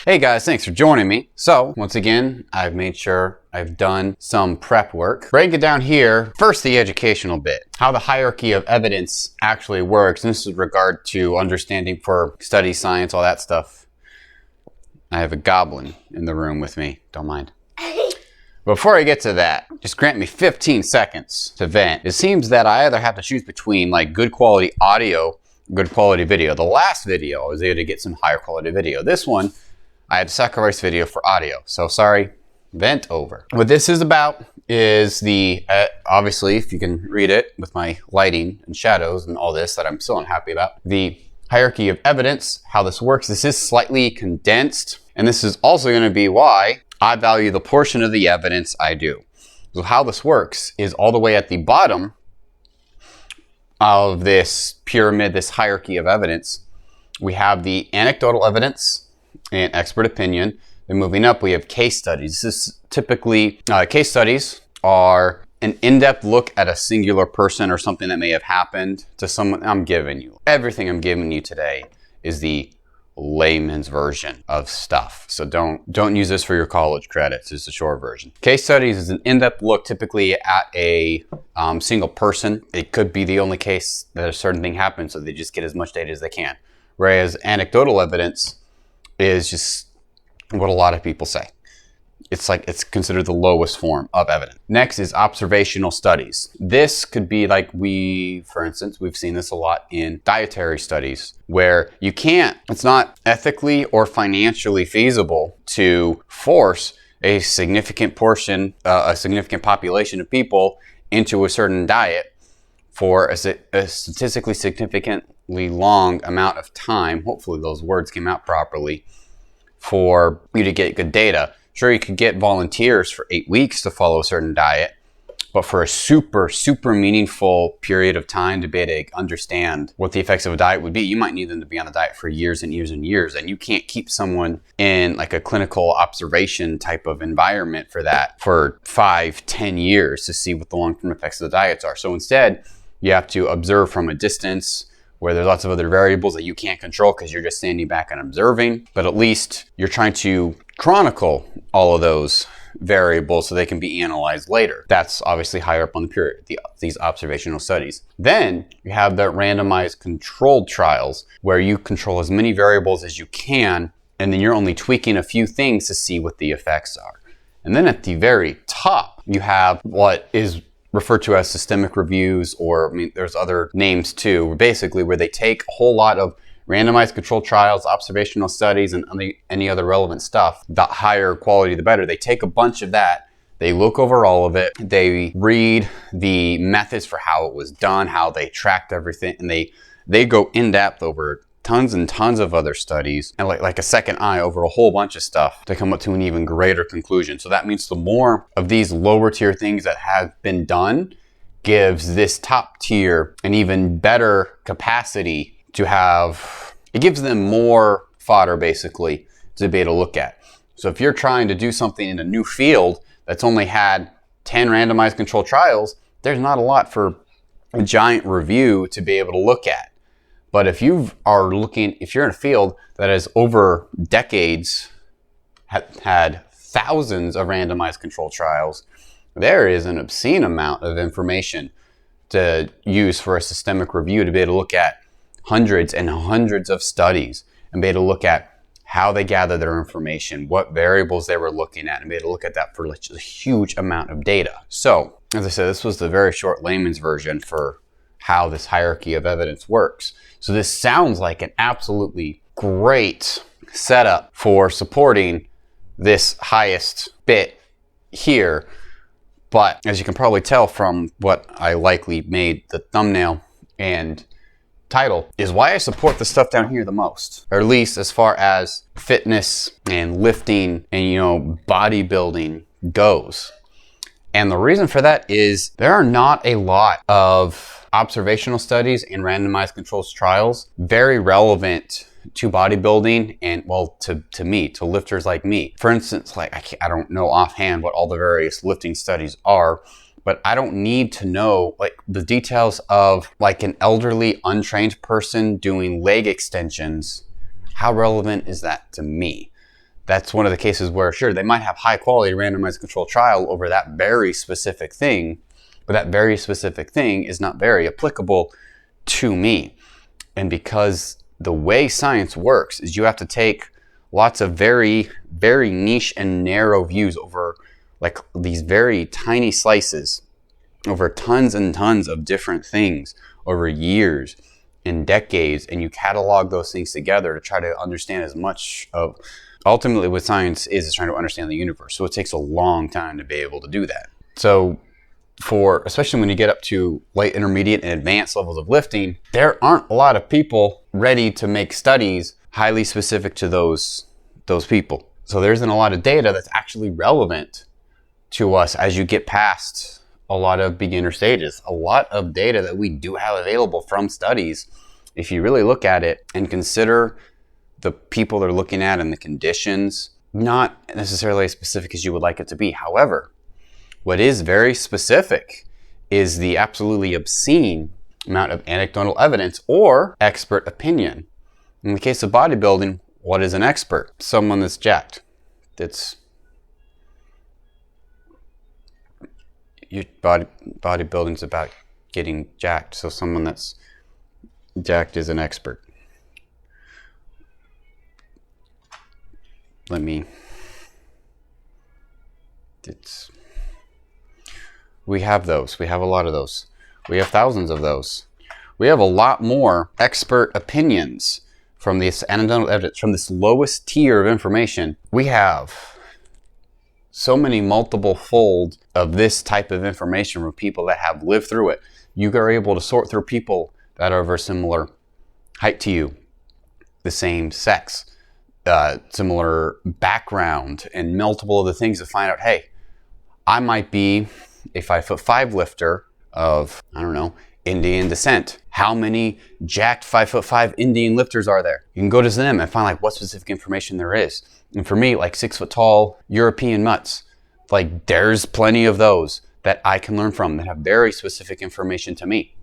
Hey guys, thanks for joining me. So once again, I've made sure I've done some prep work. Break it down here. First, the educational bit, how the hierarchy of evidence actually works. And this is with regard to understanding for study science, all that stuff. I have a goblin in the room with me. Don't mind. Before I get to that, just grant me 15 seconds to vent. It seems that I either have to choose between like good quality audio, good quality video. The last video, I was able to get some higher quality video. This one, I had to sacrifice video for audio. So sorry, vent over. What this is about is the, obviously, if you can read it with my lighting and shadows and all this that I'm still unhappy about, the hierarchy of evidence, how this works. This is slightly condensed, and this is also going to be why I value the portion of the evidence I do. So how this works is all the way at the bottom of this pyramid, this hierarchy of evidence, we have the anecdotal evidence and expert opinion. Then moving up, we have case studies. This is typically, case studies are an in-depth look at a singular person or something that may have happened to someone. I'm giving you, everything I'm giving you today is the layman's version of stuff. So don't use this for your college credits. It's the short version. Case studies is an in-depth look typically at a single person. It could be the only case that a certain thing happened, so they just get as much data as they can. Whereas anecdotal evidence is just what a lot of people say. It's considered the lowest form of evidence. Next is observational studies. This could be like for instance, we've seen this a lot in dietary studies where it's not ethically or financially feasible to force a significant population of people into a certain diet for a statistically significantly long amount of time. Hopefully those words came out properly for you to get good data. Sure, you could get volunteers for 8 weeks to follow a certain diet, but for a super meaningful period of time to be able to understand what the effects of a diet would be, you might need them to be on the diet for years and years and years. And you can't keep someone in like a clinical observation type of environment for that for 5-10 years to see what the long-term effects of the diets are. So instead, you have to observe from a distance where there's lots of other variables that you can't control because you're just standing back and observing. But at least you're trying to chronicle all of those variables so they can be analyzed later. That's obviously higher up on the pyramid, these observational studies. Then you have the randomized controlled trials where you control as many variables as you can, and then you're only tweaking a few things to see what the effects are. And then at the very top, you have what is referred to as systemic reviews, or there's other names too, basically where they take a whole lot of randomized controlled trials, observational studies, and any other relevant stuff. The higher quality, the better. They take a bunch of that, they look over all of it, they read the methods for how it was done, how they tracked everything, and they go in depth over tons and tons of other studies and like a second eye over a whole bunch of stuff to come up to an even greater conclusion. So that means the more of these lower tier things that have been done gives this top tier an even better capacity to have, it gives them more fodder basically to be able to look at. So if you're trying to do something in a new field that's only had 10 randomized controlled trials, there's not a lot for a giant review to be able to look at. But if you're in a field that has over decades had thousands of randomized controlled trials, there is an obscene amount of information to use for a systemic review to be able to look at hundreds and hundreds of studies and be able to look at how they gather their information, what variables they were looking at, and be able to look at that for a huge amount of data. So, as I said, this was the very short layman's version for how this hierarchy of evidence works. So this sounds like an absolutely great setup for supporting this highest bit here. But as you can probably tell from what I likely made the thumbnail and title, is why I support the stuff down here the most, or at least as far as fitness and lifting and bodybuilding goes. And the reason for that is there are not a lot of observational studies and randomized controlled trials very relevant to bodybuilding and, well, to me, to lifters like me. For instance, like I don't know offhand what all the various lifting studies are, but I don't need to know like the details of like an elderly untrained person doing leg extensions. How relevant is that to me? that's one of the cases where, sure, they might have high quality randomized controlled trial over that very specific thing, but that very specific thing is not very applicable to me. And because the way science works is you have to take lots of very, very niche and narrow views over like these very tiny slices over tons and tons of different things over years and decades, and you catalog those things together to try to understand as much of, ultimately what science is trying to understand the universe. So it takes a long time to be able to do that. So for, especially when you get up to light, intermediate, and advanced levels of lifting, there aren't a lot of people ready to make studies highly specific to those people. So there isn't a lot of data that's actually relevant to us as you get past a lot of beginner stages. A lot of data that we do have available from studies, if you really look at it and consider the people they're looking at and the conditions, not necessarily as specific as you would like it to be. However, what is very specific is the absolutely obscene amount of anecdotal evidence or expert opinion. In the case of bodybuilding, what is an expert? Someone that's jacked. Your bodybuilding's about getting jacked. So someone that's jacked is an expert. We have those. We have a lot of those. We have thousands of those. We have a lot more expert opinions from this anecdotal evidence, from this lowest tier of information. We have so many multiple fold of this type of information from people that have lived through it. You are able to sort through people that are of a similar height to you, the same sex, similar background, and multiple other things to find out, hey, I might be a 5'5" lifter of, I don't know, Indian descent. How many jacked 5'5" Indian lifters are there? You can go to them and find like what specific information there is. And for me, like 6 foot tall European mutts, like there's plenty of those that I can learn from that have very specific information to me.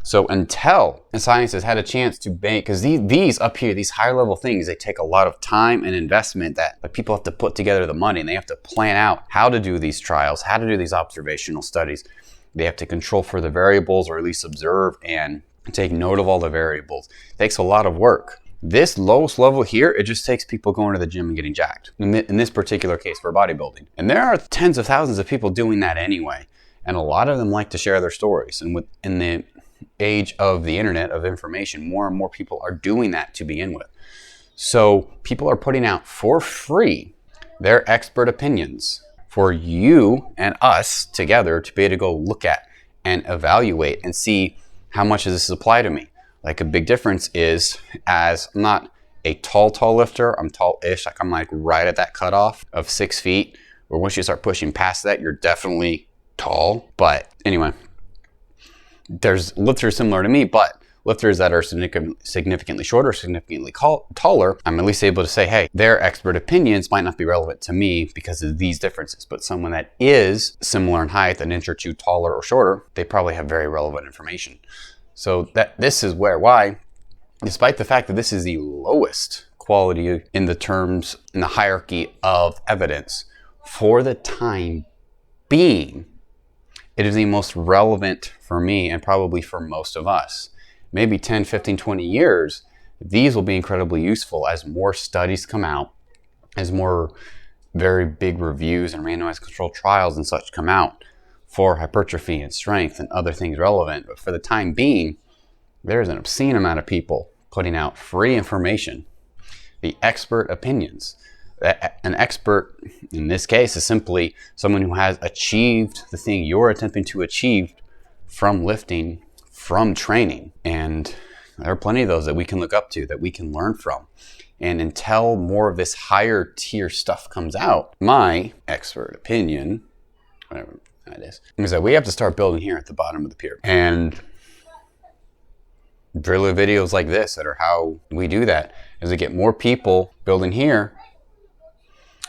So until science has had a chance to make, because these up here, these higher level things, they take a lot of time and investment that like, people have to put together the money, and they have to plan out how to do these trials, how to do these observational studies. They have to control for the variables, or at least observe and take note of all the variables. It takes a lot of work. This lowest level here, it just takes people going to the gym and getting jacked. In this particular case for bodybuilding. And there are tens of thousands of people doing that anyway. And a lot of them like to share their stories. And in the age of the internet of information, more and more people are doing that to begin with. So people are putting out for free their expert opinions for you and us together to be able to go look at and evaluate and see how much does this apply to me. Like a big difference is, as I'm not a tall lifter, I'm tall-ish, like I'm like right at that cutoff of 6 feet, where once you start pushing past that, you're definitely tall. But anyway, there's lifters similar to me, but lifters that are significantly shorter, significantly taller, I'm at least able to say, hey, their expert opinions might not be relevant to me because of these differences. But someone that is similar in height, an inch or two taller or shorter, they probably have very relevant information. So this is why, despite the fact that this is the lowest quality in the hierarchy of evidence, for the time being, it is the most relevant for me and probably for most of us. Maybe 10, 15, 20 years, these will be incredibly useful as more studies come out, as more very big reviews and randomized controlled trials and such come out for hypertrophy and strength and other things relevant. But for the time being, there's an obscene amount of people putting out free information, the expert opinions. An expert in this case is simply someone who has achieved the thing you're attempting to achieve from lifting, from training. And there are plenty of those that we can look up to, that we can learn from. And until more of this higher tier stuff comes out, my expert opinion, whatever that is that we have to start building here at the bottom of the pyramid. And really videos like this that are how we do that. As we get more people building here,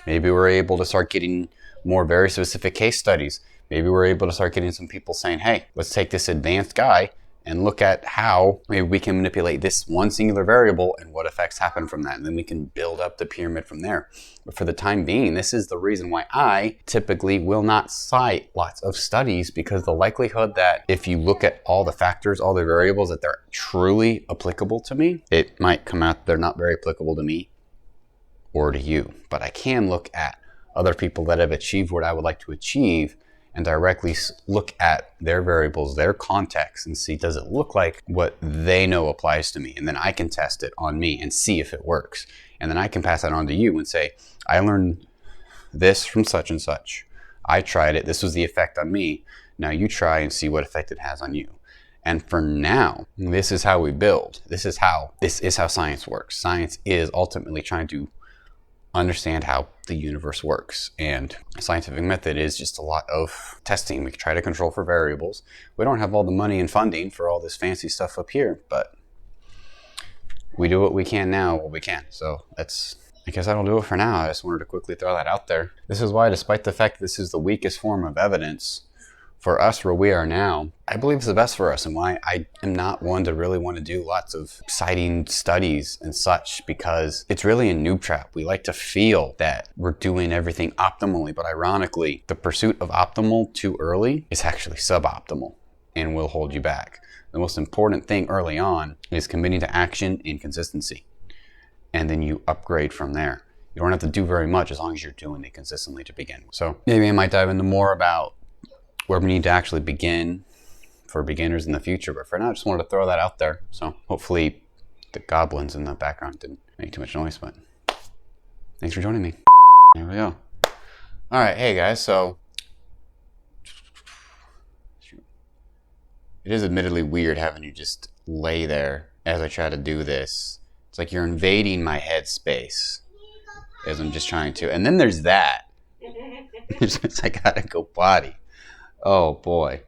maybe we're able to start getting more very specific case studies. Maybe we're able to start getting some people saying, hey, let's take this advanced guy and look at how maybe we can manipulate this one singular variable and what effects happen from that. And then we can build up the pyramid from there. But for the time being, this is the reason why I typically will not cite lots of studies, because the likelihood that if you look at all the factors, all the variables, that they're truly applicable to me, it might come out they're not very applicable to me or to you. But I can look at other people that have achieved what I would like to achieve and directly look at their variables, their context, and see, does it look like what they know applies to me? And then I can test it on me and see if it works. And then I can pass that on to you and say, I learned this from such and such. I tried it. This was the effect on me. Now you try and see what effect it has on you. And for now, this is how we build. This is how science works. Science is ultimately trying to understand how the universe works, and a scientific method is just a lot of testing. We try to control for variables. We don't have all the money and funding for all this fancy stuff up here, but we do what we can now, what we can. So I guess that'll do it for now. I just wanted to quickly throw that out there. This is why, despite the fact that this is the weakest form of evidence for us where we are now, I believe it's the best for us, and why I am not one to really want to do lots of citing studies and such, because it's really a noob trap. We like to feel that we're doing everything optimally, but ironically, the pursuit of optimal too early is actually suboptimal and will hold you back. The most important thing early on is committing to action and consistency, and then you upgrade from there. You don't have to do very much as long as you're doing it consistently to begin with. So maybe I might dive into more about where we need to actually begin for beginners in the future. But for now, I just wanted to throw that out there. So hopefully the goblins in the background didn't make too much noise, but thanks for joining me. There we go. All right. Hey guys. So it is admittedly weird having you just lay there as I try to do this. It's like you're invading my headspace as I'm just trying to. And then there's that. It's I gotta go potty. Oh boy.